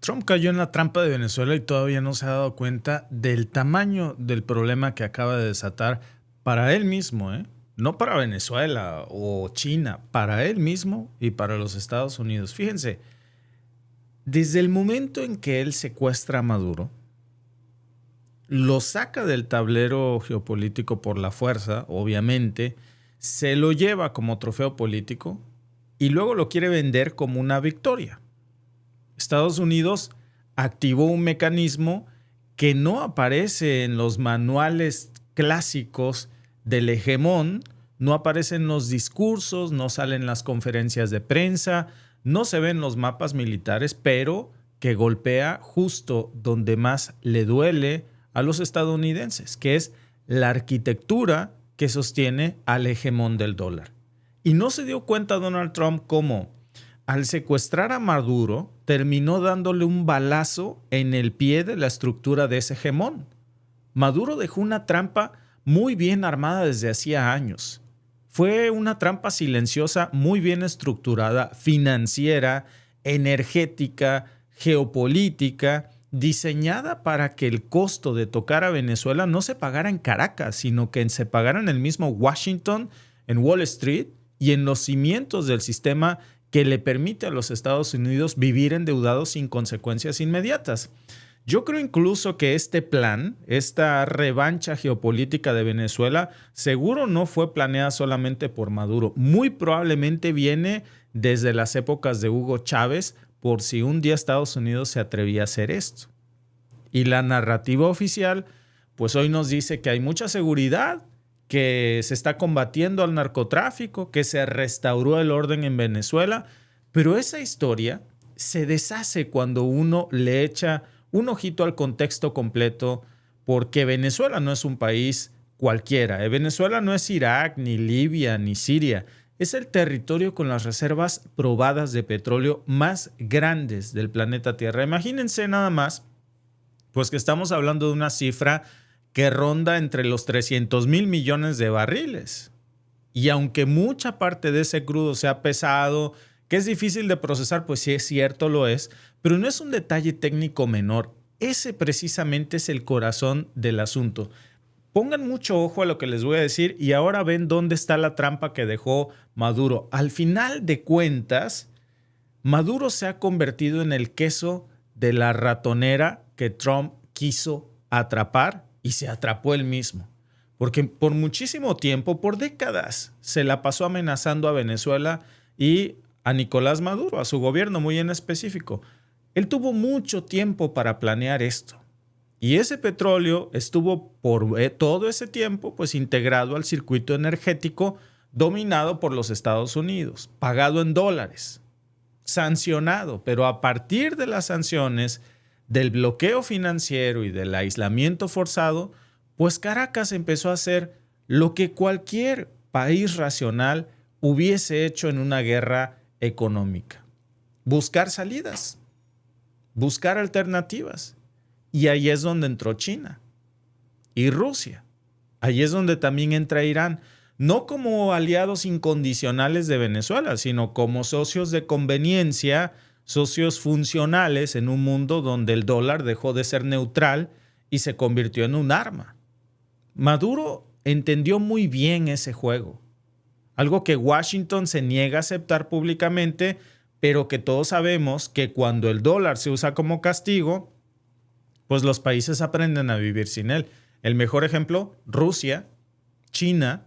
Trump cayó en la trampa de Venezuela y todavía no se ha dado cuenta del tamaño del problema que acaba de desatar para él mismo, ¿eh? No para Venezuela o China, para él mismo y para los Estados Unidos. Fíjense, desde el momento en que él secuestra a Maduro, lo saca del tablero geopolítico por la fuerza, obviamente, se lo lleva como trofeo político y luego lo quiere vender como una victoria. Estados Unidos activó un mecanismo que no aparece en los manuales clásicos del hegemón, no aparece en los discursos, no sale en las conferencias de prensa, no se ven los mapas militares, pero que golpea justo donde más le duele a los estadounidenses, que es la arquitectura que sostiene al hegemón del dólar. Y no se dio cuenta Donald Trump cómo al secuestrar a Maduro, terminó dándole un balazo en el pie de la estructura de ese hegemón. Maduro dejó una trampa muy bien armada desde hacía años. Fue una trampa silenciosa, muy bien estructurada, financiera, energética, geopolítica, diseñada para que el costo de tocar a Venezuela no se pagara en Caracas, sino que se pagara en el mismo Washington, en Wall Street y en los cimientos del sistema que le permite a los Estados Unidos vivir endeudados sin consecuencias inmediatas. Yo creo incluso que este plan, esta revancha geopolítica de Venezuela, seguro no fue planeada solamente por Maduro. Muy probablemente viene desde las épocas de Hugo Chávez, por si un día Estados Unidos se atrevía a hacer esto. Y la narrativa oficial, pues hoy nos dice que hay mucha seguridad, que se está combatiendo al narcotráfico, que se restauró el orden en Venezuela, pero esa historia se deshace cuando uno le echa un ojito al contexto completo, porque Venezuela no es un país cualquiera. Venezuela no es Irak, ni Libia, ni Siria. Es el territorio con las reservas probadas de petróleo más grandes del planeta Tierra. Imagínense nada más, pues que estamos hablando de una cifra que ronda entre los 300,000 millones de barriles. Y aunque mucha parte de ese crudo sea pesado, que es difícil de procesar, pues sí es cierto, lo es, pero no es un detalle técnico menor. Ese precisamente es el corazón del asunto. Pongan mucho ojo a lo que les voy a decir y ahora ven dónde está la trampa que dejó Maduro. Al final de cuentas, Maduro se ha convertido en el queso de la ratonera que Trump quiso atrapar y se atrapó él mismo. Porque por muchísimo tiempo, por décadas, se la pasó amenazando a Venezuela y a Nicolás Maduro, a su gobierno muy en específico. Él tuvo mucho tiempo para planear esto. Y ese petróleo estuvo por todo ese tiempo pues integrado al circuito energético dominado por los Estados Unidos, pagado en dólares, sancionado, pero a partir de las sanciones, del bloqueo financiero y del aislamiento forzado, pues Caracas empezó a hacer lo que cualquier país racional hubiese hecho en una guerra económica. Buscar salidas, buscar alternativas. Y ahí es donde entró China y Rusia. Ahí es donde también entra Irán, no como aliados incondicionales de Venezuela, sino como socios de conveniencia, socios funcionales en un mundo donde el dólar dejó de ser neutral y se convirtió en un arma. Maduro entendió muy bien ese juego, algo que Washington se niega a aceptar públicamente, pero que todos sabemos que cuando el dólar se usa como castigo, pues los países aprenden a vivir sin él. El mejor ejemplo, Rusia, China.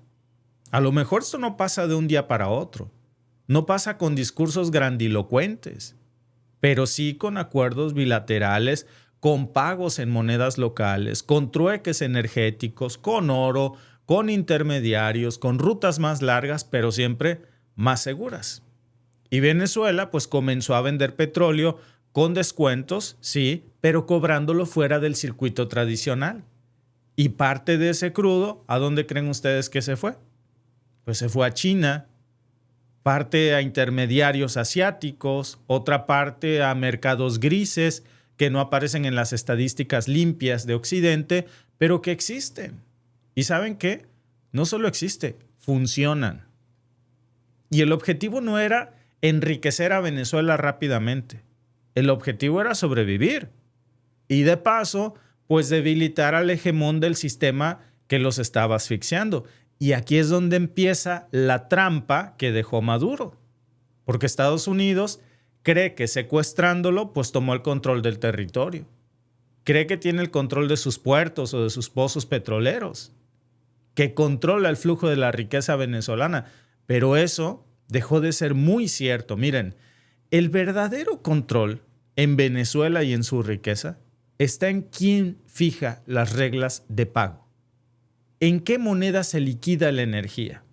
A lo mejor esto no pasa de un día para otro, no pasa con discursos grandilocuentes, pero sí con acuerdos bilaterales, con pagos en monedas locales, con trueques energéticos, con oro, con intermediarios, con rutas más largas, pero siempre más seguras. Y Venezuela pues comenzó a vender petróleo con descuentos, sí, pero cobrándolo fuera del circuito tradicional. Y parte de ese crudo, ¿a dónde creen ustedes que se fue? Pues se fue a China, parte a intermediarios asiáticos, otra parte a mercados grises que no aparecen en las estadísticas limpias de Occidente, pero que existen. ¿Y saben qué? No solo existe, funcionan. Y el objetivo no era enriquecer a Venezuela rápidamente. El objetivo era sobrevivir. Y de paso, pues debilitar al hegemón del sistema que los estaba asfixiando. Y aquí es donde empieza la trampa que dejó Maduro. Porque Estados Unidos cree que secuestrándolo, pues tomó el control del territorio. Cree que tiene el control de sus puertos o de sus pozos petroleros, que controla el flujo de la riqueza venezolana. Pero eso dejó de ser muy cierto. Miren, el verdadero control en Venezuela y en su riqueza está en quién fija las reglas de pago. ¿En qué moneda se liquida la energía?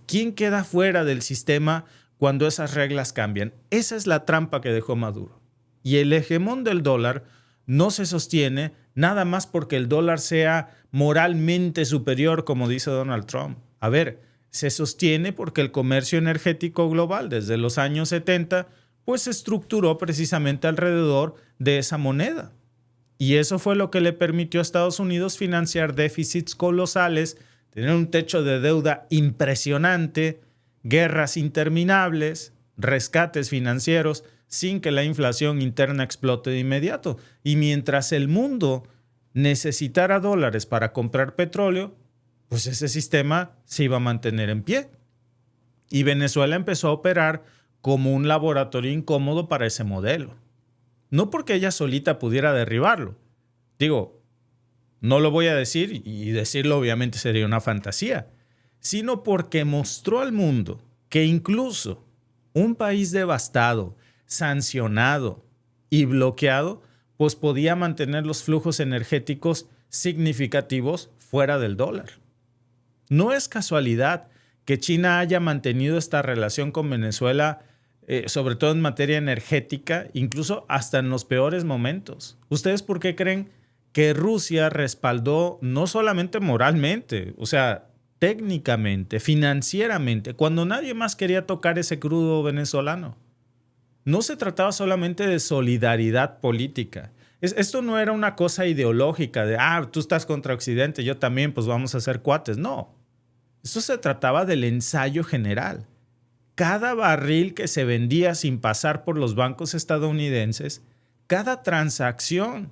¿Quién queda fuera del sistema cuando esas reglas cambian? Esa es la trampa que dejó Maduro. Y el hegemón del dólar no se sostiene nada más porque el dólar sea moralmente superior, como dice Donald Trump. A ver, se sostiene porque el comercio energético global desde los años 70 pues se estructuró precisamente alrededor de esa moneda. Y eso fue lo que le permitió a Estados Unidos financiar déficits colosales, tener un techo de deuda impresionante, guerras interminables, rescates financieros, sin que la inflación interna explote de inmediato. Y mientras el mundo necesitara dólares para comprar petróleo, pues ese sistema se iba a mantener en pie. Y Venezuela empezó a operar como un laboratorio incómodo para ese modelo. No porque ella solita pudiera derribarlo. Digo, no lo voy a decir y decirlo obviamente sería una fantasía, sino porque mostró al mundo que incluso un país devastado, sancionado y bloqueado, pues podía mantener los flujos energéticos significativos fuera del dólar. No es casualidad que China haya mantenido esta relación con Venezuela, sobre todo en materia energética, incluso hasta en los peores momentos. ¿Ustedes por qué creen que Rusia respaldó no solamente moralmente, o sea, técnicamente, financieramente, cuando nadie más quería tocar ese crudo venezolano? No se trataba solamente de solidaridad política. Esto no era una cosa ideológica de, tú estás contra Occidente, yo también, pues vamos a ser cuates. No, esto se trataba del ensayo general. Cada barril que se vendía sin pasar por los bancos estadounidenses, cada transacción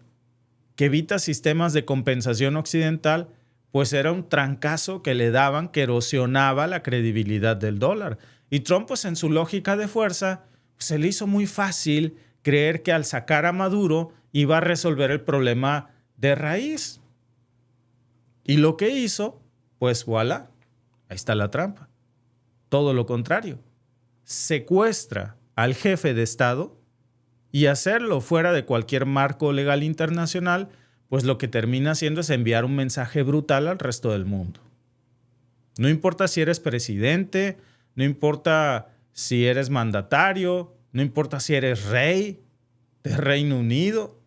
que evita sistemas de compensación occidental, pues era un trancazo que le daban, que erosionaba la credibilidad del dólar. Y Trump, pues en su lógica de fuerza, se le hizo muy fácil creer que al sacar a Maduro iba a resolver el problema de raíz. Y lo que hizo, pues voilà, ahí está la trampa. Todo lo contrario. Secuestra al jefe de Estado y hacerlo fuera de cualquier marco legal internacional, pues lo que termina haciendo es enviar un mensaje brutal al resto del mundo. No importa si eres presidente, no importa si eres mandatario, no importa si eres rey de Reino Unido,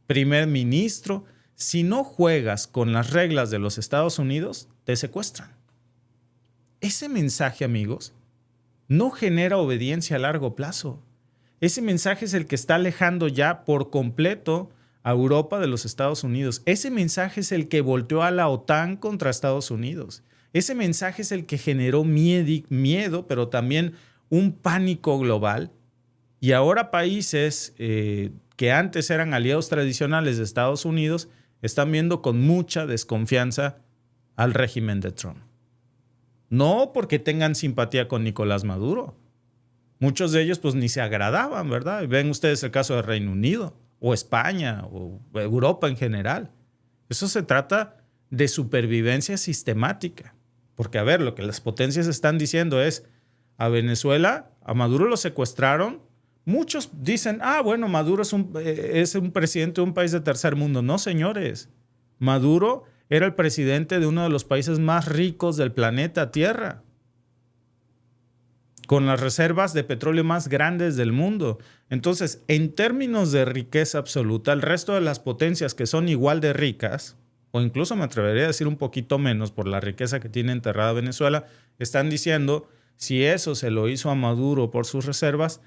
primer ministro, si no juegas con las reglas de los Estados Unidos, te secuestran. Ese mensaje, amigos, no genera obediencia a largo plazo. Ese mensaje es el que está alejando ya por completo a Europa de los Estados Unidos. Ese mensaje es el que volteó a la OTAN contra Estados Unidos. Ese mensaje es el que generó miedo, pero también un pánico global. Y ahora países que antes eran aliados tradicionales de Estados Unidos están viendo con mucha desconfianza al régimen de Trump. No porque tengan simpatía con Nicolás Maduro. Muchos de ellos pues ni se agradaban, ¿verdad? Ven ustedes el caso de Reino Unido o España o Europa en general. Eso se trata de supervivencia sistemática. Porque, a ver, lo que las potencias están diciendo es, a Venezuela, a Maduro lo secuestraron. Muchos dicen, bueno, Maduro es un presidente de un país de tercer mundo. No, señores. Maduro era el presidente de uno de los países más ricos del planeta Tierra, con las reservas de petróleo más grandes del mundo. Entonces, en términos de riqueza absoluta, el resto de las potencias que son igual de ricas, o incluso me atrevería a decir un poquito menos por la riqueza que tiene enterrada Venezuela, están diciendo, si eso se lo hizo a Maduro por sus reservas,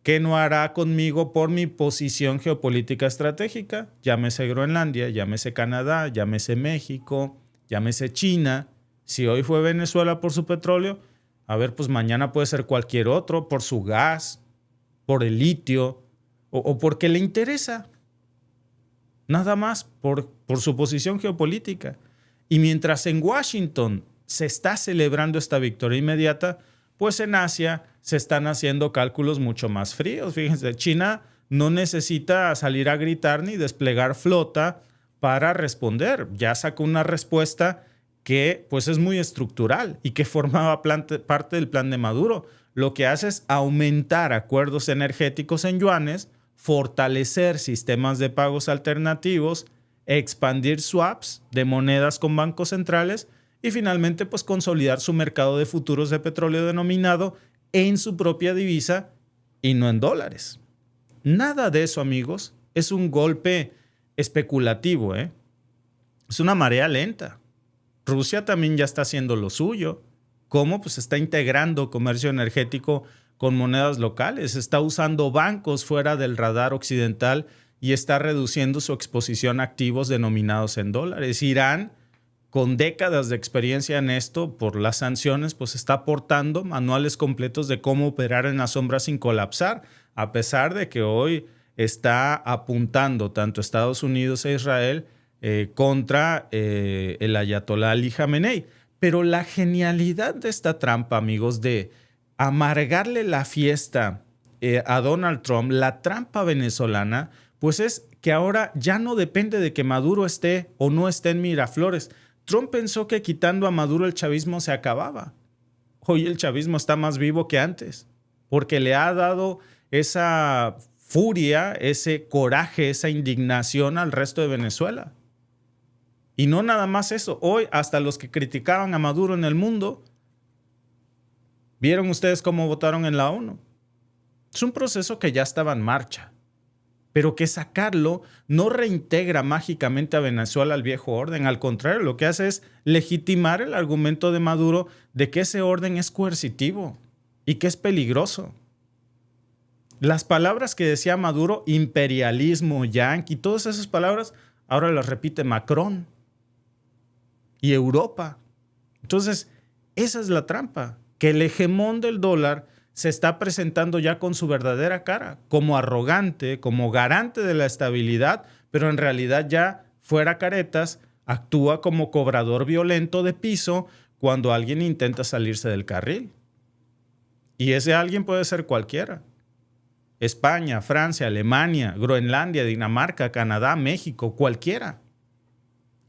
¿qué no hará conmigo por mi posición geopolítica estratégica? Llámese Groenlandia, llámese Canadá, llámese México, llámese China. Si hoy fue Venezuela por su petróleo, a ver, pues mañana puede ser cualquier otro, por su gas, por el litio, o porque le interesa, nada más por su posición geopolítica. Y mientras en Washington se está celebrando esta victoria inmediata, pues en Asia se están haciendo cálculos mucho más fríos. Fíjense, China no necesita salir a gritar ni desplegar flota para responder. Ya sacó una respuesta que pues es muy estructural y que formaba parte del plan de Maduro. Lo que hace es aumentar acuerdos energéticos en yuanes, fortalecer sistemas de pagos alternativos, expandir swaps de monedas con bancos centrales y finalmente pues consolidar su mercado de futuros de petróleo denominado en su propia divisa y no en dólares. Nada de eso, amigos, es un golpe especulativo, ¿eh? Es una marea lenta. Rusia también ya está haciendo lo suyo. ¿Cómo? Pues está integrando comercio energético con monedas locales, está usando bancos fuera del radar occidental y está reduciendo su exposición a activos denominados en dólares. Irán, con décadas de experiencia en esto por las sanciones, pues está aportando manuales completos de cómo operar en la sombra sin colapsar, a pesar de que hoy está apuntando tanto Estados Unidos e Israel contra el ayatolá Ali Jamenei. Pero la genialidad de esta trampa, amigos, de amargarle la fiesta a Donald Trump, la trampa venezolana, pues es que ahora ya no depende de que Maduro esté o no esté en Miraflores. Trump pensó que quitando a Maduro el chavismo se acababa. Hoy el chavismo está más vivo que antes, porque le ha dado esa furia, ese coraje, esa indignación al resto de Venezuela. Y no nada más eso, hoy hasta los que criticaban a Maduro en el mundo, ¿vieron ustedes cómo votaron en la ONU? Es un proceso que ya estaba en marcha, pero que sacarlo no reintegra mágicamente a Venezuela al viejo orden. Al contrario, lo que hace es legitimar el argumento de Maduro de que ese orden es coercitivo y que es peligroso. Las palabras que decía Maduro, imperialismo, yanqui, todas esas palabras, ahora las repite Macron y Europa. Entonces, esa es la trampa, que el hegemón del dólar se está presentando ya con su verdadera cara, como arrogante, como garante de la estabilidad, pero en realidad ya fuera caretas, actúa como cobrador violento de piso cuando alguien intenta salirse del carril. Y ese alguien puede ser cualquiera. España, Francia, Alemania, Groenlandia, Dinamarca, Canadá, México, cualquiera.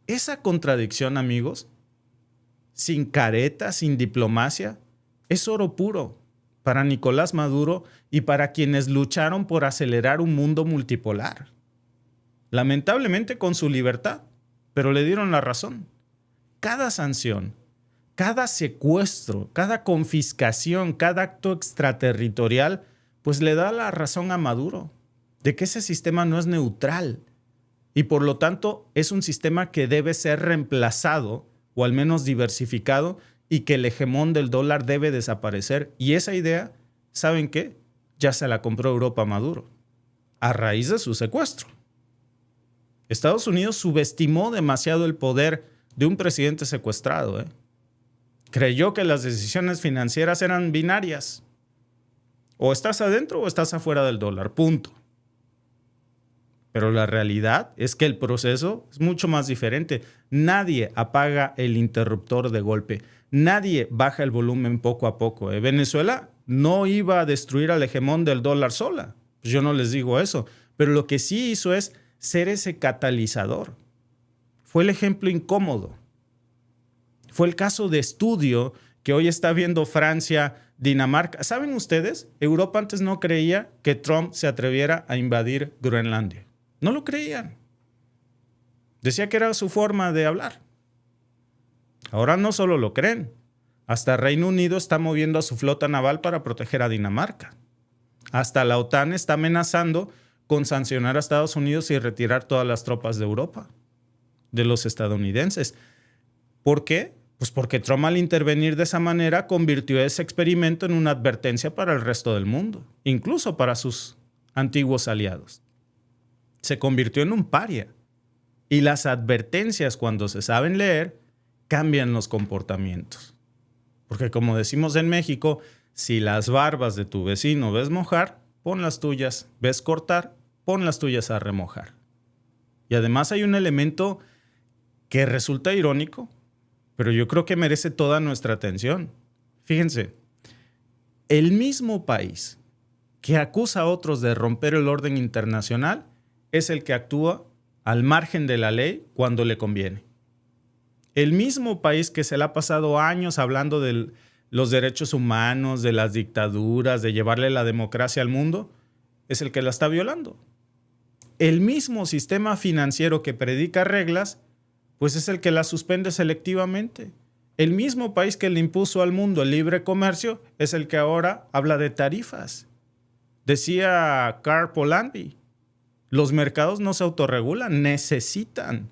Esa contradicción, amigos, sin careta, sin diplomacia, es oro puro para Nicolás Maduro y para quienes lucharon por acelerar un mundo multipolar. Lamentablemente con su libertad, pero le dieron la razón. Cada sanción, cada secuestro, cada confiscación, cada acto extraterritorial, pues le da la razón a Maduro de que ese sistema no es neutral y por lo tanto es un sistema que debe ser reemplazado o al menos diversificado y que el hegemón del dólar debe desaparecer. Y esa idea, ¿saben qué? Ya se la compró Europa a Maduro a raíz de su secuestro. Estados Unidos subestimó demasiado el poder de un presidente secuestrado. Creyó que las decisiones financieras eran binarias. O estás adentro o estás afuera del dólar, punto. Pero la realidad es que el proceso es mucho más diferente. Nadie apaga el interruptor de golpe. Nadie baja el volumen poco a poco. Venezuela no iba a destruir al hegemón del dólar sola. Pues yo no les digo eso. Pero lo que sí hizo es ser ese catalizador. Fue el ejemplo incómodo. Fue el caso de estudio que hoy está viendo Francia, Dinamarca. ¿Saben ustedes? Europa antes no creía que Trump se atreviera a invadir Groenlandia. No lo creían. Decía que era su forma de hablar. Ahora no solo lo creen. Hasta Reino Unido está moviendo a su flota naval para proteger a Dinamarca. Hasta la OTAN está amenazando con sancionar a Estados Unidos y retirar todas las tropas de Europa, de los estadounidenses. ¿Por qué? Pues porque Trump al intervenir de esa manera convirtió ese experimento en una advertencia para el resto del mundo, incluso para sus antiguos aliados. Se convirtió en un paria. Y las advertencias, cuando se saben leer, cambian los comportamientos. Porque como decimos en México, si las barbas de tu vecino ves mojar, pon las tuyas. ¿Ves cortar? Pon las tuyas a remojar. Y además hay un elemento que resulta irónico, pero yo creo que merece toda nuestra atención. Fíjense, el mismo país que acusa a otros de romper el orden internacional es el que actúa al margen de la ley cuando le conviene. El mismo país que se le ha pasado años hablando de los derechos humanos, de las dictaduras, de llevarle la democracia al mundo, es el que la está violando. El mismo sistema financiero que predica reglas, pues es el que las suspende selectivamente. El mismo país que le impuso al mundo el libre comercio es el que ahora habla de tarifas. Decía Karl Polanyi, los mercados no se autorregulan, necesitan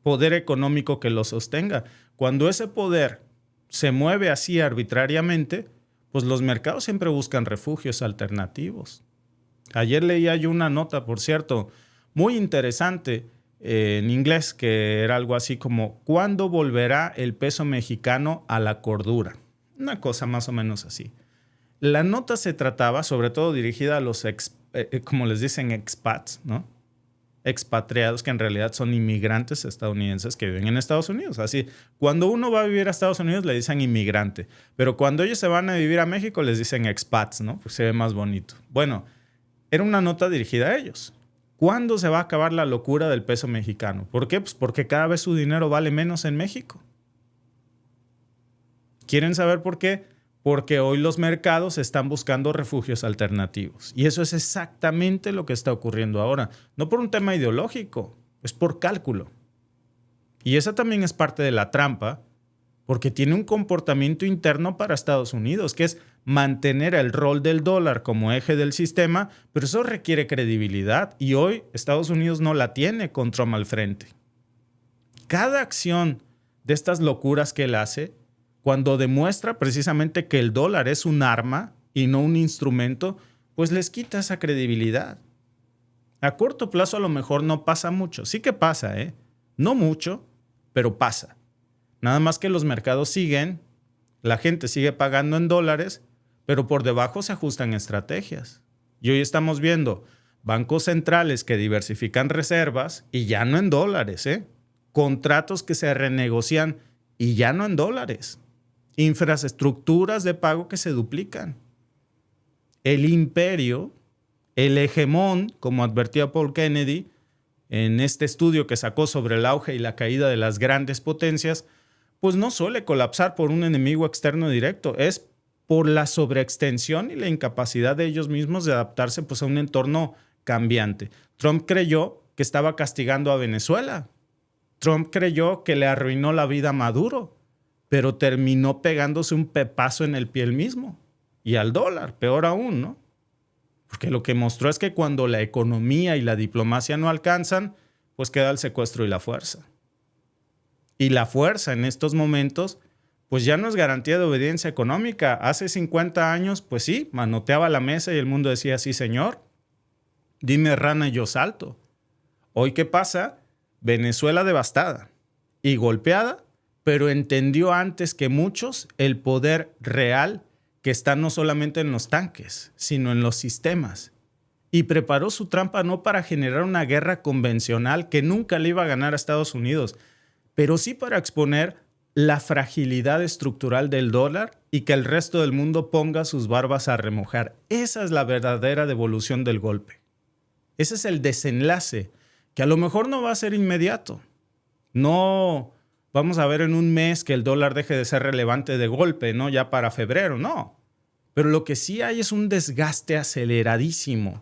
poder económico que los sostenga. Cuando ese poder se mueve así arbitrariamente, pues los mercados siempre buscan refugios alternativos. Ayer leía yo una nota, por cierto, muy interesante en inglés, que era algo así como ¿cuándo volverá el peso mexicano a la cordura? Una cosa más o menos así. La nota se trataba, sobre todo dirigida a los, como les dicen, expats, ¿no? Expatriados, que en realidad son inmigrantes estadounidenses que viven en Estados Unidos. Así, cuando uno va a vivir a Estados Unidos le dicen inmigrante, pero cuando ellos se van a vivir a México les dicen expats, ¿no? Pues se ve más bonito. Bueno, era una nota dirigida a ellos. ¿Cuándo se va a acabar la locura del peso mexicano? ¿Por qué? Pues porque cada vez su dinero vale menos en México. ¿Quieren saber por qué? Porque hoy los mercados están buscando refugios alternativos. Y eso es exactamente lo que está ocurriendo ahora. No por un tema ideológico, es por cálculo. Y esa también es parte de la trampa, porque tiene un comportamiento interno para Estados Unidos, que es mantener el rol del dólar como eje del sistema, pero eso requiere credibilidad. Y hoy Estados Unidos no la tiene con Trump al frente. Cada acción de estas locuras que él hace, cuando demuestra precisamente que el dólar es un arma y no un instrumento, pues les quita esa credibilidad. A corto plazo a lo mejor no pasa mucho. Sí que pasa, ¿eh? No mucho, pero pasa. Nada más que los mercados siguen, la gente sigue pagando en dólares, pero por debajo se ajustan estrategias. Y hoy estamos viendo bancos centrales que diversifican reservas y ya no en dólares, ¿eh? Contratos que se renegocian y ya no en dólares. Infraestructuras de pago que se duplican. El imperio, el hegemón, como advertía Paul Kennedy en este estudio que sacó sobre el auge y la caída de las grandes potencias, pues no suele colapsar por un enemigo externo directo, es por la sobreextensión y la incapacidad de ellos mismos de adaptarse pues, a un entorno cambiante. Trump creyó que estaba castigando a Venezuela. Trump creyó que le arruinó la vida a Maduro, pero terminó pegándose un pepazo en el pie él mismo. Y al dólar, peor aún, ¿no? Porque lo que mostró es que cuando la economía y la diplomacia no alcanzan, pues queda el secuestro y la fuerza. Y la fuerza en estos momentos, pues ya no es garantía de obediencia económica. Hace 50 años, pues sí, manoteaba la mesa y el mundo decía, sí señor, dime rana y yo salto. Hoy, ¿qué pasa? Venezuela devastada y golpeada, pero entendió antes que muchos el poder real que está no solamente en los tanques, sino en los sistemas. Y preparó su trampa no para generar una guerra convencional que nunca le iba a ganar a Estados Unidos, pero sí para exponer la fragilidad estructural del dólar y que el resto del mundo ponga sus barbas a remojar. Esa es la verdadera devolución del golpe. Ese es el desenlace, que a lo mejor no va a ser inmediato. No vamos a ver en un mes que el dólar deje de ser relevante de golpe, ¿no? Ya para febrero, no. Pero lo que sí hay es un desgaste aceleradísimo.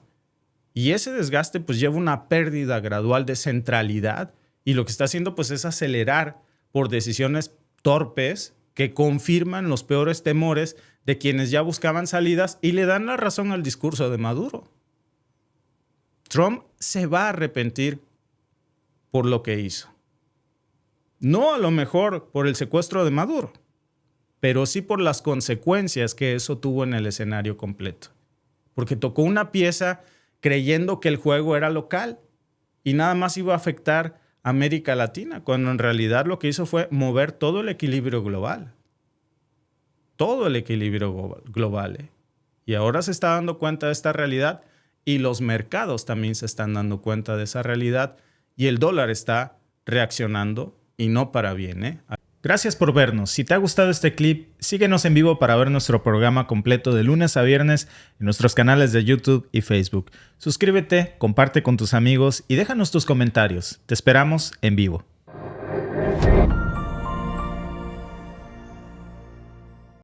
Y ese desgaste pues lleva una pérdida gradual de centralidad y lo que está haciendo pues es acelerar por decisiones torpes que confirman los peores temores de quienes ya buscaban salidas y le dan la razón al discurso de Maduro. Trump se va a arrepentir por lo que hizo. No a lo mejor por el secuestro de Maduro, pero sí por las consecuencias que eso tuvo en el escenario completo. Porque tocó una pieza creyendo que el juego era local y nada más iba a afectar a América Latina, cuando en realidad lo que hizo fue mover todo el equilibrio global. Todo el equilibrio global. Y ahora se está dando cuenta de esta realidad, y los mercados también se están dando cuenta de esa realidad y el dólar está reaccionando y no para bien, ¿eh? Gracias por vernos. Si te ha gustado este clip, síguenos en vivo para ver nuestro programa completo de lunes a viernes en nuestros canales de YouTube y Facebook. Suscríbete, comparte con tus amigos y déjanos tus comentarios. Te esperamos en vivo.